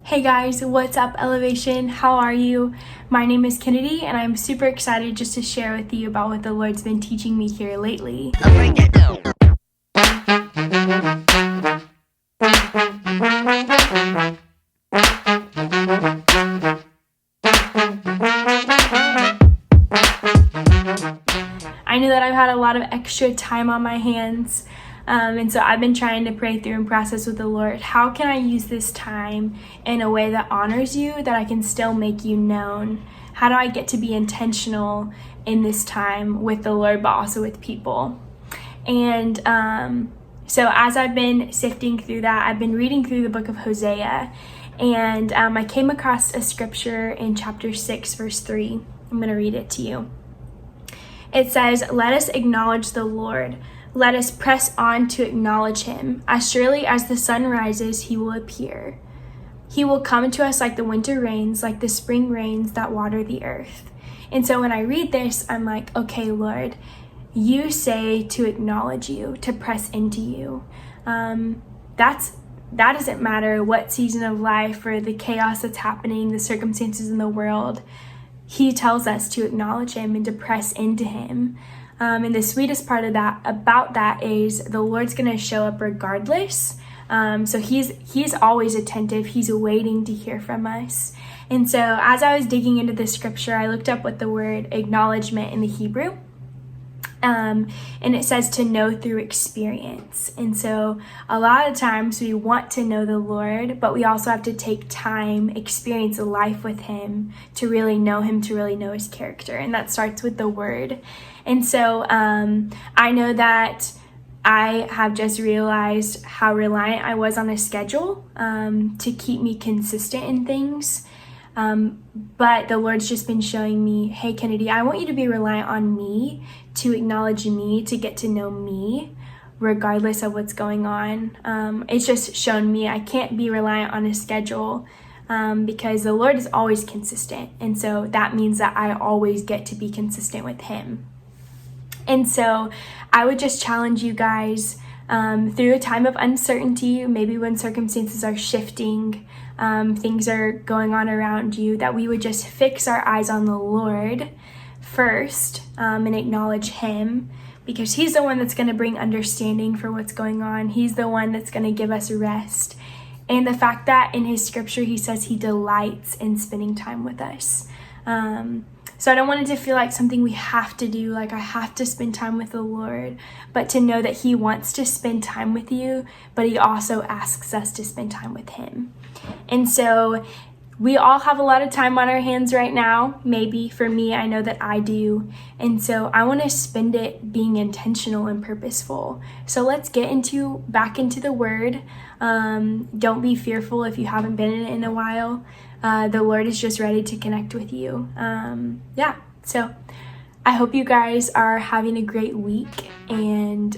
Hey guys, what's up Elevation? How are you? My name is Kennedy and I'm super excited just to share with you about what the Lord's been teaching me here lately. I know that I've had a lot of extra time on my hands. And so I've been trying to pray through and process with the Lord. How can I use this time in a way that honors you, that I can still make you known? How do I get to be intentional in this time with the Lord, but also with people? And so as I've been sifting through that, I've been reading through the book of Hosea. And I came across a scripture in chapter 6, verse 3. I'm going to read it to you. It says, "Let us acknowledge the Lord. Let us press on to acknowledge him. As surely as the sun rises, he will appear. He will come to us like the winter rains, like the spring rains that water the earth." And so when I read this, I'm like, okay, Lord, you say to acknowledge you, to press into you. That doesn't matter what season of life or the chaos that's happening, the circumstances in the world. He tells us to acknowledge him and to press into him. And the sweetest part of about that is the Lord's going to show up regardless. So he's always attentive. He's waiting to hear from us. And so as I was digging into the scripture, I looked up what the word acknowledgement in the Hebrew. And it says to know through experience. And so a lot of times we want to know the Lord, but we also have to take time, experience a life with him to really know him, to really know his character. And that starts with the word. And so I know that I have just realized how reliant I was on a schedule to keep me consistent in things. But the Lord's just been showing me, hey, Kennedy, I want you to be reliant on me, to acknowledge me, to get to know me, regardless of what's going on. It's just shown me I can't be reliant on a schedule because the Lord is always consistent. And so that means that I always get to be consistent with him. And so I would just challenge you guys through a time of uncertainty, maybe when circumstances are shifting, things are going on around you, that we would just fix our eyes on the Lord first and acknowledge him, because he's the one that's going to bring understanding for what's going on. He's the one that's going to give us rest. And the fact that in his scripture, he says he delights in spending time with us. So I don't want it to feel like something we have to do, like I have to spend time with the Lord, but to know that he wants to spend time with you, but he also asks us to spend time with him. And so we all have a lot of time on our hands right now. Maybe for me, I know that I do. And so I want to spend it being intentional and purposeful. So let's get back into the word. Don't be fearful if you haven't been in it in a while. The Lord is just ready to connect with you. So I hope you guys are having a great week. And